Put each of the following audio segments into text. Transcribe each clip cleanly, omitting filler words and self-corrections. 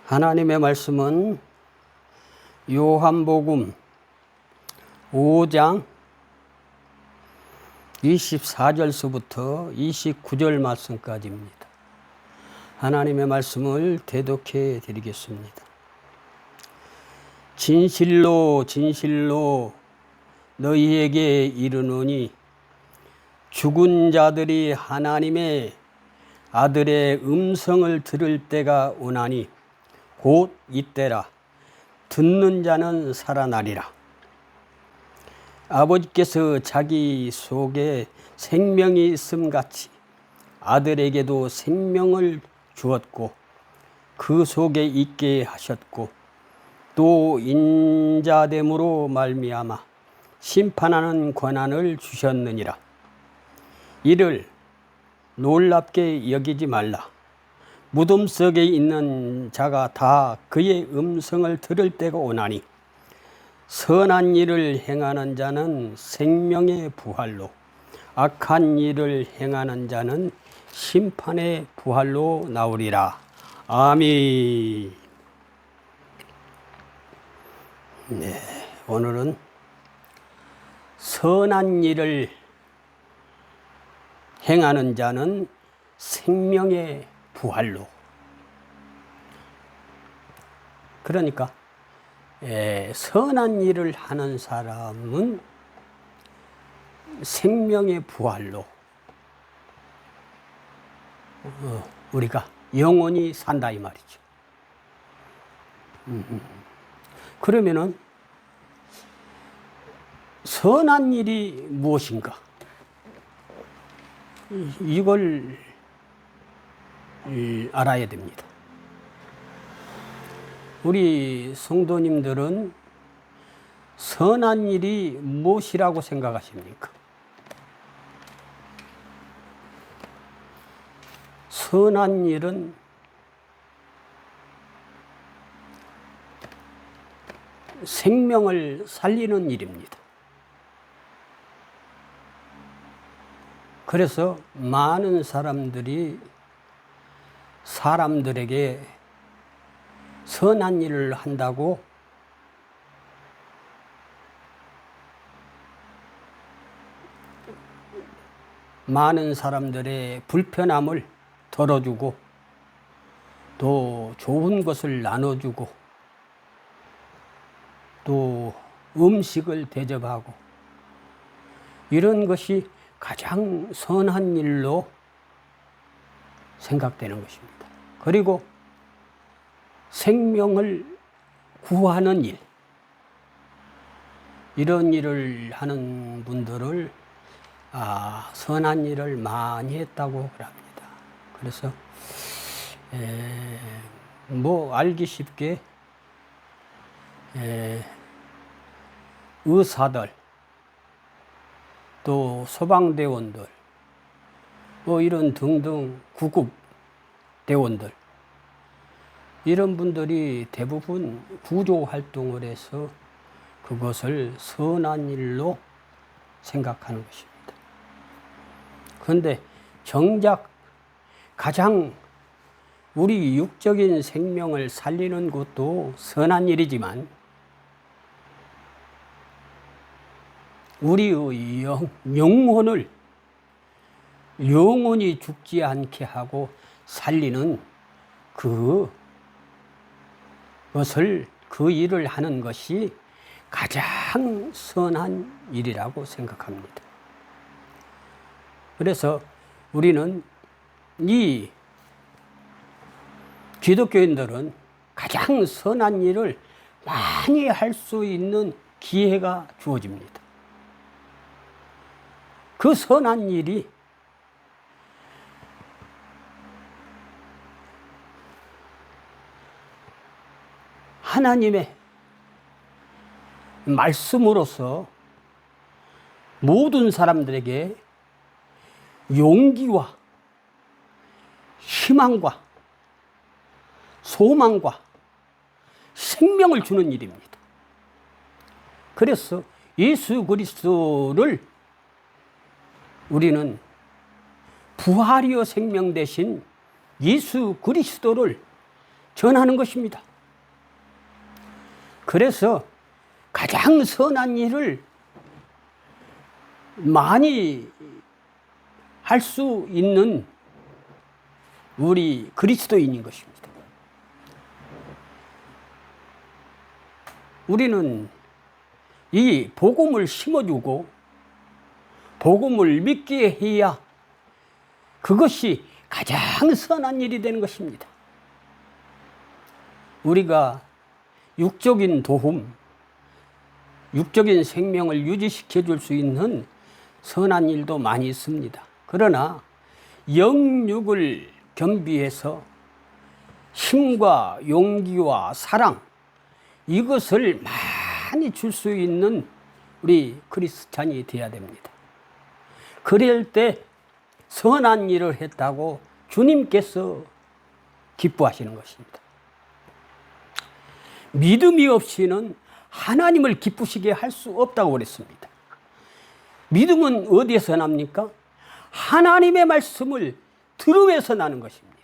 하나님의 말씀은 요한복음 5장 24절서부터 29절 말씀까지입니다. 하나님의 말씀을 대독해 드리겠습니다. 진실로 진실로 너희에게 이르노니 죽은 자들이 하나님의 아들의 음성을 들을 때가 오나니 곧 이때라. 듣는 자는 살아나리라. 아버지께서 자기 속에 생명이 있음같이 아들에게도 생명을 주었고 그 속에 있게 하셨고 또 인자됨으로 말미암아 심판하는 권한을 주셨느니라. 이를 놀랍게 여기지 말라. 무덤 속에 있는 자가 다 그의 음성을 들을 때가 오나니 선한 일을 행하는 자는 생명의 부활로 악한 일을 행하는 자는 심판의 부활로 나오리라. 아멘. 네, 오늘은 선한 일을 행하는 자는 생명의 부활로. 그러니까 선한 일을 하는 사람은 생명의 부활로 우리가 영원히 산다 이 말이죠. 그러면은 선한 일이 무엇인가? 이걸 알아야 됩니다. 우리 성도님들은 선한 일이 무엇이라고 생각하십니까? 선한 일은 생명을 살리는 일입니다. 그래서 많은 사람들이 사람들에게 선한 일을 한다고 많은 사람들의 불편함을 덜어주고 또 좋은 것을 나눠주고 또 음식을 대접하고 이런 것이 가장 선한 일로 생각되는 것입니다. 그리고 생명을 구하는 일, 이런 일을 하는 분들을 선한 일을 많이 했다고 합니다. 그래서 알기 쉽게 의사들 또 소방대원들 이런 등등 구급대원들 이런 분들이 대부분 구조활동을 해서 그것을 선한 일로 생각하는 것입니다. 그런데 정작 가장 우리 육적인 생명을 살리는 것도 선한 일이지만 우리의 영혼을 영원히 죽지 않게 하고 살리는 그 일을 하는 것이 가장 선한 일이라고 생각합니다. 그래서 우리는 이 기독교인들은 가장 선한 일을 많이 할 수 있는 기회가 주어집니다. 그 선한 일이 하나님의 말씀으로서 모든 사람들에게 용기와 희망과 소망과 생명을 주는 일입니다. 그래서 예수 그리스도를 우리는 부활이요 생명 대신 예수 그리스도를 전하는 것입니다. 그래서 가장 선한 일을 많이 할 수 있는 우리 그리스도인인 것입니다. 우리는 이 복음을 심어주고 복음을 믿게 해야 그것이 가장 선한 일이 되는 것입니다. 우리가 육적인 도움, 육적인 생명을 유지시켜 줄 수 있는 선한 일도 많이 있습니다. 그러나 영육을 겸비해서 힘과 용기와 사랑, 이것을 많이 줄 수 있는 우리 크리스찬이 되어야 됩니다. 그럴 때 선한 일을 했다고 주님께서 기뻐하시는 것입니다. 믿음이 없이는 하나님을 기쁘시게 할 수 없다고 그랬습니다. 믿음은 어디에서 납니까? 하나님의 말씀을 들으면서 나는 것입니다.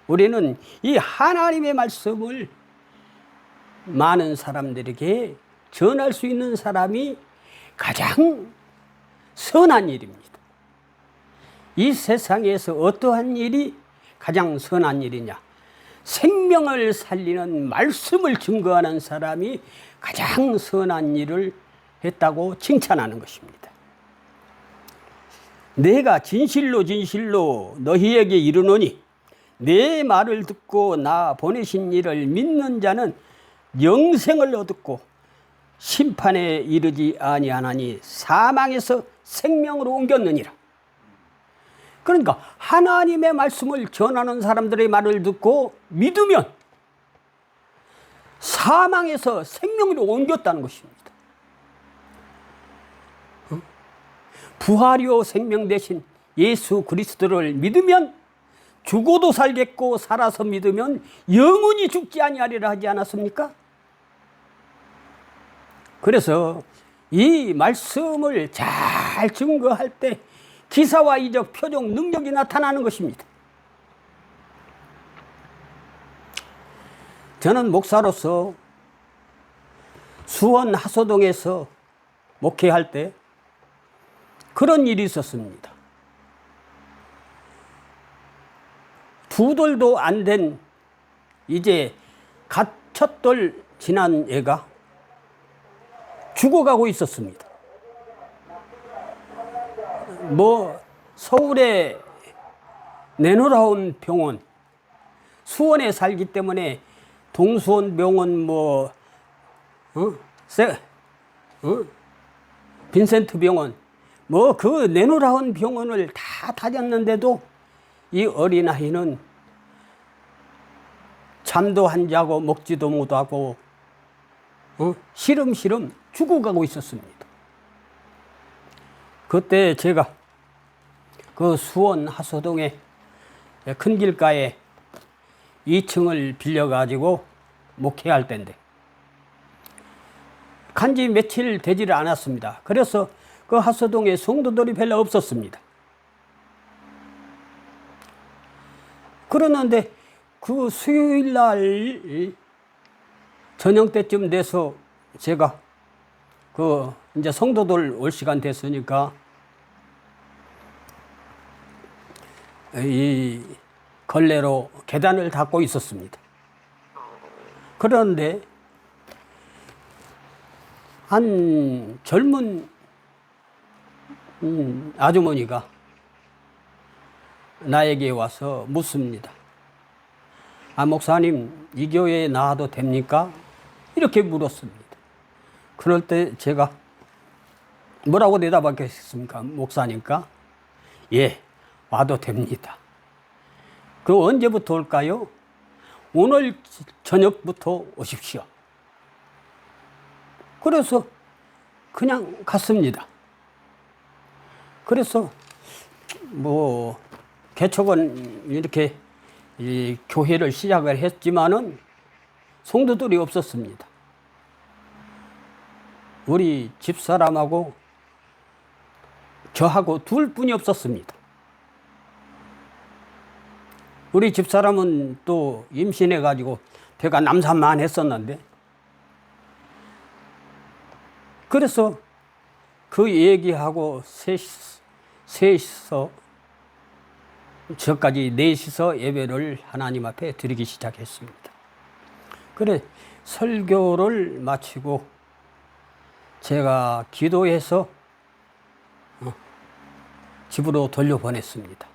우리는 이 하나님의 말씀을 많은 사람들에게 전할 수 있는 사람이 가장 선한 일입니다. 이 세상에서 어떠한 일이 가장 선한 일이냐? 생명을 살리는 말씀을 증거하는 사람이 가장 선한 일을 했다고 칭찬하는 것입니다. 내가 진실로 진실로 너희에게 이르노니 내 말을 듣고 나 보내신 이를 믿는 자는 영생을 얻고 심판에 이르지 아니하나니 사망에서 생명으로 옮겼느니라. 그러니까 하나님의 말씀을 전하는 사람들의 말을 듣고 믿으면 사망에서 생명으로 옮겼다는 것입니다. 부활이요 생명 되신 예수 그리스도를 믿으면 죽어도 살겠고 살아서 믿으면 영원히 죽지 아니하리라 하지 않았습니까? 그래서 이 말씀을 잘 증거할 때 기사와 이적, 표적, 능력이 나타나는 것입니다. 저는 목사로서 수원 하소동에서 목회할 때 그런 일이 있었습니다. 2돌도 안 된 이제 갓 첫 돌 지난 애가 죽어가고 있었습니다. 서울에 내놓으라온 병원, 수원에 살기 때문에 동수원 병원 빈센트 병원 그 내놓으라온 병원을 다 다녔는데도 이 어린아이는 잠도 안 자고 먹지도 못하고 시름시름 죽어가고 있었습니다. 그때 제가 그 수원 하소동에 큰 길가에 2층을 빌려가지고 목회할 때인데 간지 며칠 되지를 않았습니다. 그래서 그 하소동에 성도들이 별로 없었습니다. 그러는데 그 수요일 날 저녁 때쯤 돼서 제가 이제 성도들 올 시간 됐으니까 이 걸레로 계단을 닦고 있었습니다. 그런데 한 젊은 아주머니가 나에게 와서 묻습니다. 목사님, 이 교회에 나와도 됩니까? 이렇게 물었습니다. 그럴 때 제가 뭐라고 대답하겠습니까? 목사니까? 예, 와도 됩니다. 그 언제부터 올까요? 오늘 저녁부터 오십시오. 그래서 그냥 갔습니다. 그래서 개척은 이렇게 이 교회를 시작을 했지만은 성도들이 없었습니다. 우리 집사람하고 저하고 둘뿐이 없었습니다. 우리 집사람은 또 임신해가지고 배가 남산만 했었는데, 그래서 그 얘기하고 셋이서 저까지 넷이서 예배를 하나님 앞에 드리기 시작했습니다. 그래 설교를 마치고 제가 기도해서 집으로 돌려보냈습니다.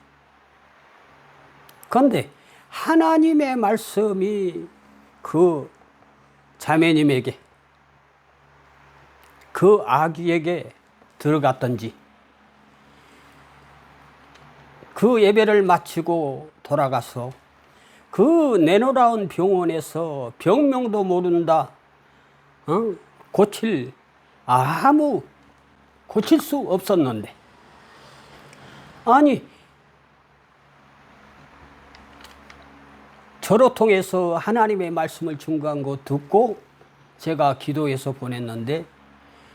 그런데 하나님의 말씀이 그 자매님에게, 그 아기에게 들어갔던지, 그 예배를 마치고 돌아가서 그 내노라운 병원에서 병명도 모른다, 고칠 수 없었는데, 아니 저로 통해서 하나님의 말씀을 증거한 거 듣고 제가 기도해서 보냈는데,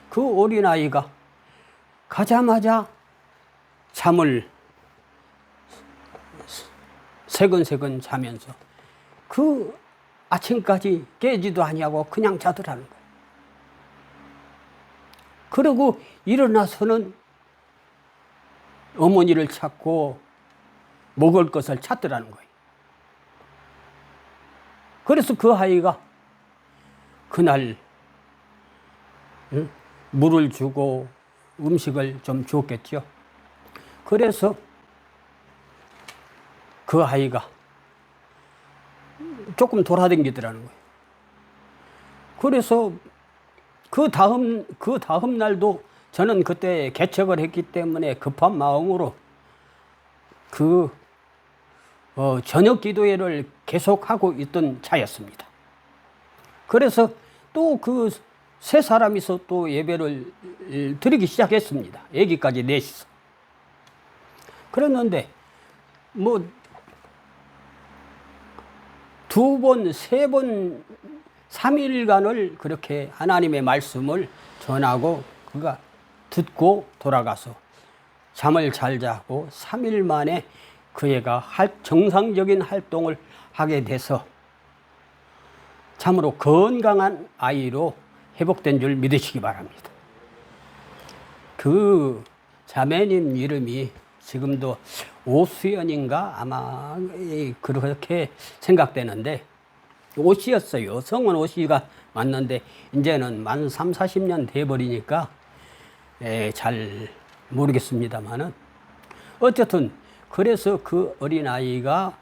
그 어린아이가 가자마자 잠을 세근세근 자면서 그 아침까지 깨지도 아니하고 그냥 자더라는 거예요. 그리고 일어나서는 어머니를 찾고 먹을 것을 찾더라는 거예요. 그래서 그 아이가 그날 물을 주고 음식을 좀 줬겠죠. 그래서 그 아이가 조금 돌아다니더라는 거예요. 그래서 그 다음 날도 저는 그때 개척을 했기 때문에 급한 마음으로 저녁 기도회를 계속하고 있던 차였습니다. 그래서 또 그 세 사람이서 또 예배를 드리기 시작했습니다. 애기까지 넷이서. 그랬는데 뭐 2번, 3번, 3일간을 그렇게 하나님의 말씀을 전하고 그가 듣고 돌아가서 잠을 잘 자고 3일 만에 그 애가 정상적인 활동을 하게 돼서 참으로 건강한 아이로 회복된 줄 믿으시기 바랍니다. 그 자매님 이름이 지금도 오수연인가 아마 그렇게 생각되는데, 오씨였어요. 성은 오씨가 맞는데 이제는 만 3, 40년 돼버리니까 잘 모르겠습니다만은, 어쨌든 그래서 그 어린아이가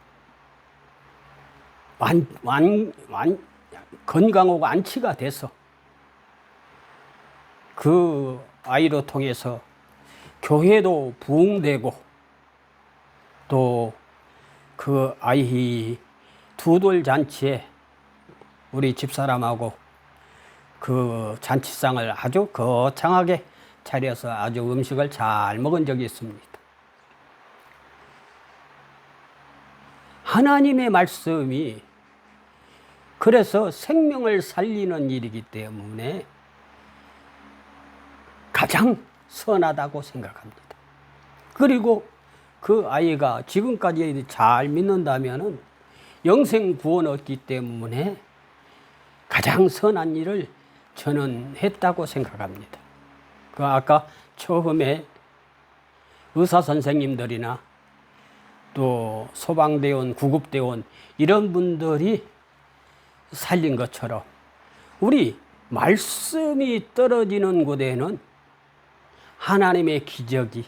건강하고 안치가 돼서 그 아이로 통해서 교회도 부흥되고, 또 그 아이 두돌 잔치에 우리 집사람하고 그 잔치상을 아주 거창하게 차려서 아주 음식을 잘 먹은 적이 있습니다. 하나님의 말씀이 그래서 생명을 살리는 일이기 때문에 가장 선하다고 생각합니다. 그리고 그 아이가 지금까지 잘 믿는다면은 영생 구원 얻기 때문에 가장 선한 일을 저는 했다고 생각합니다. 그 아까 처음에 의사 선생님들이나 또 소방대원, 구급대원 이런 분들이 살린 것처럼 우리 말씀이 떨어지는 곳에는 하나님의 기적이,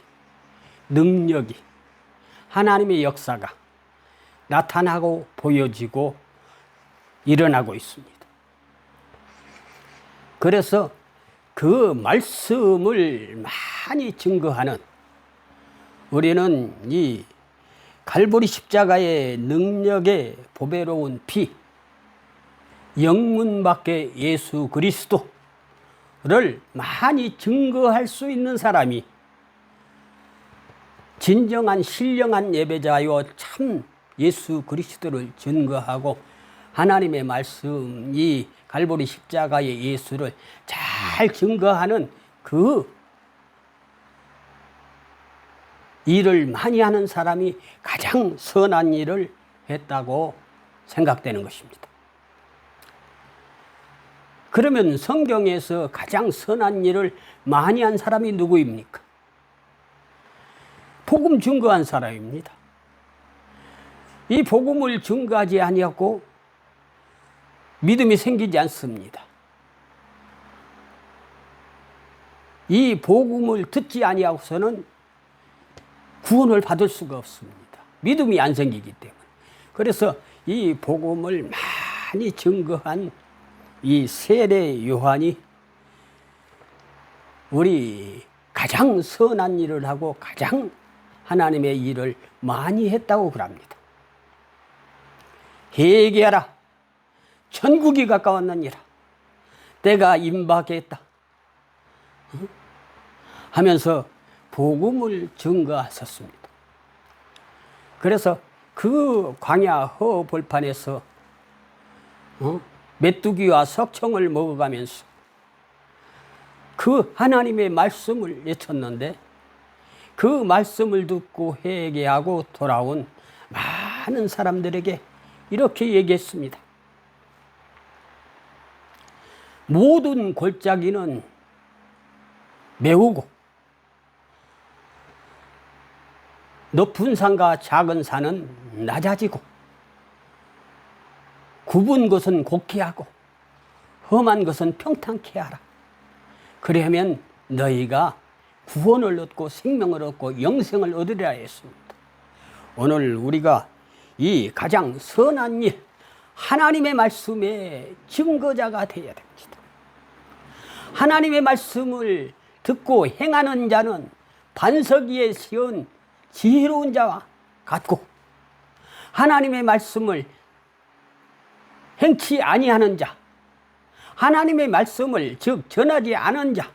능력이, 하나님의 역사가 나타나고 보여지고 일어나고 있습니다. 그래서 그 말씀을 많이 증거하는 우리는 이 갈보리 십자가의 능력의 보배로운 피, 영문밖에 예수 그리스도를 많이 증거할 수 있는 사람이 진정한 신령한 예배자요 참 예수 그리스도를 증거하고 하나님의 말씀, 이 갈보리 십자가의 예수를 잘 증거하는 그 일을 많이 하는 사람이 가장 선한 일을 했다고 생각되는 것입니다. 그러면 성경에서 가장 선한 일을 많이 한 사람이 누구입니까? 복음 증거한 사람입니다. 이 복음을 증거하지 아니하고 믿음이 생기지 않습니다. 이 복음을 듣지 아니하고서는 구원을 받을 수가 없습니다. 믿음이 안 생기기 때문에. 그래서 이 복음을 많이 증거한 이 세례 요한이 우리 가장 선한 일을 하고 가장 하나님의 일을 많이 했다고 그럽니다. 회개하라, 천국이 가까웠느니라, 때가 임박했다 하면서 복음을 증거하셨습니다. 그래서 그 광야 허벌판에서 메뚜기와 석청을 먹어가면서 그 하나님의 말씀을 외쳤는데 그 말씀을 듣고 회개하고 돌아온 많은 사람들에게 이렇게 얘기했습니다. 모든 골짜기는 메우고 높은 산과 작은 산은 낮아지고 굽은 것은 곱게 하고 험한 것은 평탄케 하라. 그러면 너희가 구원을 얻고 생명을 얻고 영생을 얻으리라 했습니다. 오늘 우리가 이 가장 선한 일, 하나님의 말씀의 증거자가 되어야 됩니다. 하나님의 말씀을 듣고 행하는 자는 반석 위에 세운 지혜로운 자와 같고 하나님의 말씀을 행치 아니하는 자, 하나님의 말씀을 즉 전하지 않은 자,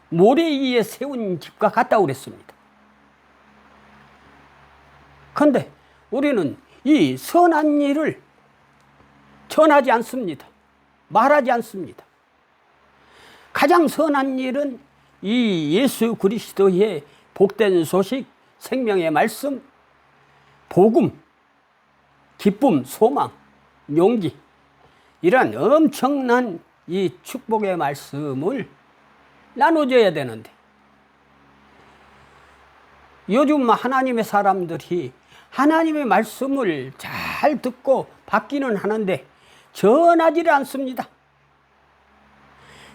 모래 위에 세운 집과 같다고 그랬습니다. 그런데 우리는 이 선한 일을 전하지 않습니다. 말하지 않습니다. 가장 선한 일은 이 예수 그리스도의 복된 소식, 생명의 말씀, 복음, 기쁨, 소망, 용기, 이러한 엄청난 이 축복의 말씀을 나눠줘야 되는데 요즘 하나님의 사람들이 하나님의 말씀을 잘 듣고 받기는 하는데 전하지를 않습니다.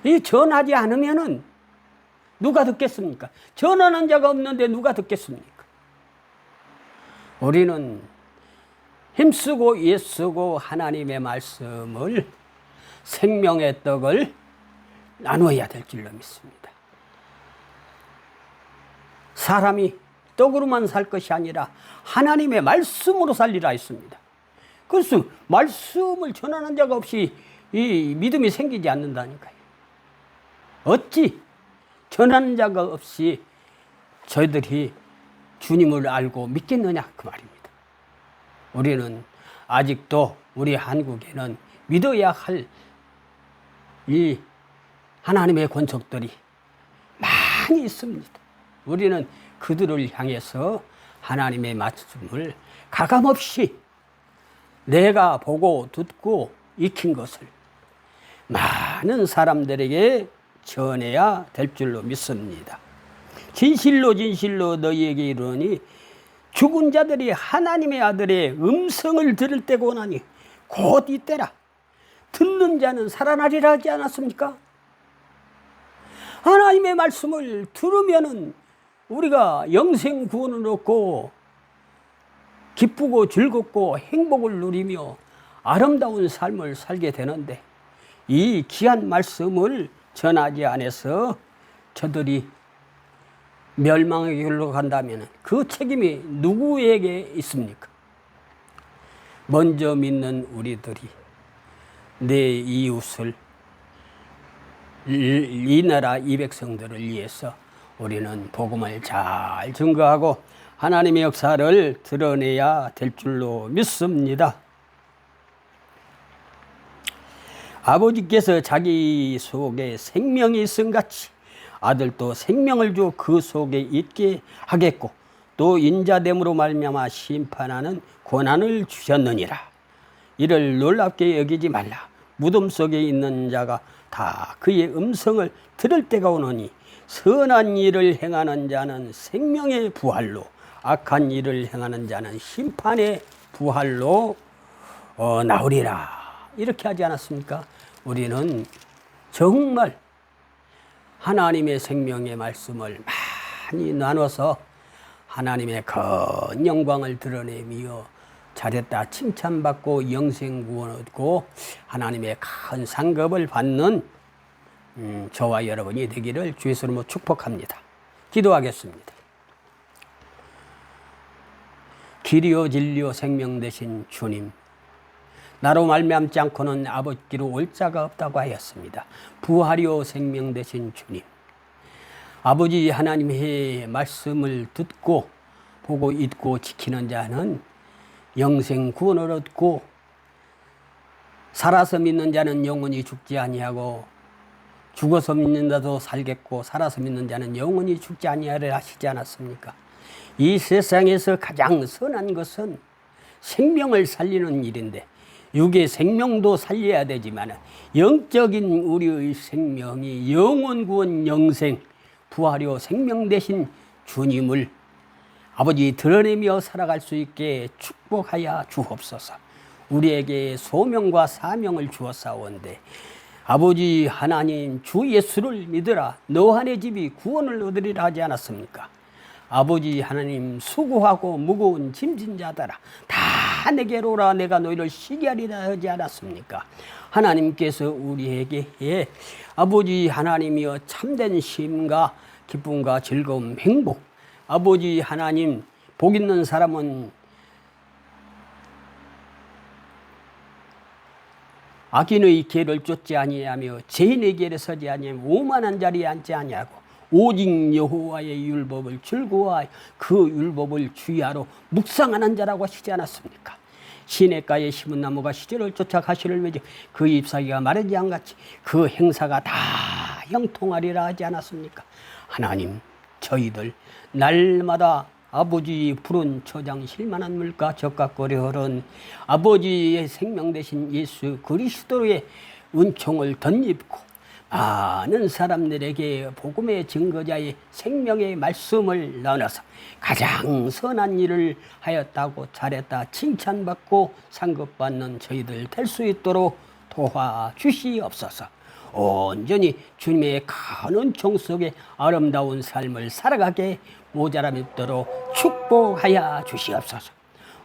이 전하지 않으면은 누가 듣겠습니까? 전하는 자가 없는데 누가 듣겠습니까? 우리는 힘쓰고 애쓰고 하나님의 말씀을 생명의 떡을 나눠야 될 줄로 믿습니다. 사람이 떡으로만 살 것이 아니라 하나님의 말씀으로 살리라 했습니다. 그래서 말씀을 전하는 자가 없이 이 믿음이 생기지 않는다니까요. 어찌 전하는 자가 없이 저희들이 주님을 알고 믿겠느냐 그 말입니다. 우리는 아직도 우리 한국에는 믿어야 할 이 하나님의 권속들이 많이 있습니다. 우리는 그들을 향해서 하나님의 말씀을 가감없이 내가 보고 듣고 익힌 것을 많은 사람들에게 전해야 될 줄로 믿습니다. 진실로 진실로 너희에게 이르노니 죽은 자들이 하나님의 아들의 음성을 들을 때가 오나니 곧 이때라. 듣는 자는 살아나리라 하지 않았습니까? 하나님의 말씀을 들으면은 우리가 영생 구원을 얻고 기쁘고 즐겁고 행복을 누리며 아름다운 삶을 살게 되는데 이 귀한 말씀을 전하지 않아서 저들이 멸망의 길로 간다면 그 책임이 누구에게 있습니까? 먼저 믿는 우리들이 내 이웃을 이 나라 이 백성들을 위해서 우리는 복음을 잘 증거하고 하나님의 역사를 드러내야 될 줄로 믿습니다. 아버지께서 자기 속에 생명이 있음같이 아들도 생명을 주 그 속에 있게 하겠고 또 인자됨으로 말미암아 심판하는 권한을 주셨느니라. 이를 놀랍게 여기지 말라. 무덤 속에 있는 자가 다 그의 음성을 들을 때가 오노니 선한 일을 행하는 자는 생명의 부활로, 악한 일을 행하는 자는 심판의 부활로 나오리라. 이렇게 하지 않았습니까? 우리는 정말 하나님의 생명의 말씀을 많이 나눠서 하나님의 큰 영광을 드러내며 잘했다 칭찬받고 영생 구원 얻고 하나님의 큰 상급을 받는 저와 여러분이 되기를 주의 이름으로 축복합니다. 기도하겠습니다. 길이요 진리요 생명 되신 주님, 나로 말미암지 않고는 아버지께로 올 자가 없다고 하였습니다. 부활이요 생명 되신 주님, 아버지 하나님의 말씀을 듣고 보고 읽고 지키는 자는 영생 구원을 얻고 살아서 믿는 자는 영원히 죽지 아니하고 죽어서 믿는 자도 살겠고 살아서 믿는 자는 영원히 죽지 아니하리라 하시지 않았습니까? 이 세상에서 가장 선한 것은 생명을 살리는 일인데 육의 생명도 살려야 되지만 영적인 우리의 생명이 영원 구원 영생 부활이요 생명 되신 주님을 아버지 드러내며 살아갈 수 있게 축복하여 주옵소서. 우리에게 소명과 사명을 주었사온데 아버지 하나님 주 예수를 믿으라 너 내 집이 구원을 얻으리라 하지 않았습니까? 아버지 하나님 수고하고 무거운 짐진 자들아 다 내게로 오라 내가 너희를 쉬게 하리라 하지 않았습니까? 하나님께서 우리에게 아버지 하나님이여 참된 쉼과 기쁨과 즐거움 행복 아버지 하나님 복 있는 사람은 악인의 길을 쫓지 아니하며 죄인의 길에 서지 아니하며 오만한 자리에 앉지 아니하고 오직 여호와의 율법을 즐거워하여 그 율법을 주야로 묵상하는 자라고 하시지 않았습니까? 시냇가에 심은 나무가 시절을 쫓아 가시를 맺어 그 잎사귀가 마르지 않같이 그 행사가 다 형통하리라 하지 않았습니까? 하나님 저희들 날마다 아버지 푸른 초장 실만한 물가 적각거리 흐른 아버지의 생명 되신 예수 그리스도의 은총을 덧입고 많은 사람들에게 복음의 증거자의 생명의 말씀을 나눠서 가장 선한 일을 하였다고 잘했다 칭찬받고 상급받는 저희들 될 수 있도록 도와주시옵소서. 온전히 주님의 큰 은총 속에 아름다운 삶을 살아가게 모자람 있도록 축복하여 주시옵소서.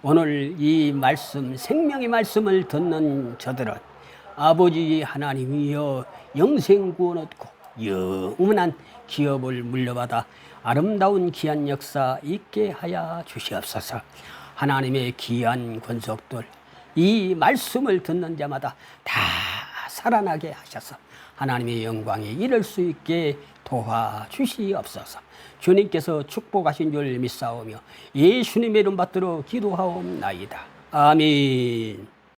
오늘 이 말씀 생명의 말씀을 듣는 저들은 아버지 하나님이여 영생 구원 얻고 영원한 기업을 물려받아 아름다운 귀한 역사 있게 하여 주시옵소서. 하나님의 귀한 권속들 이 말씀을 듣는 자마다 다 살아나게 하셔서 하나님의 영광에 이를 수 있게 도와주시옵소서. 주님께서 축복하신 줄 믿사오며 예수님의 이름 받들어 기도하옵나이다. 아멘.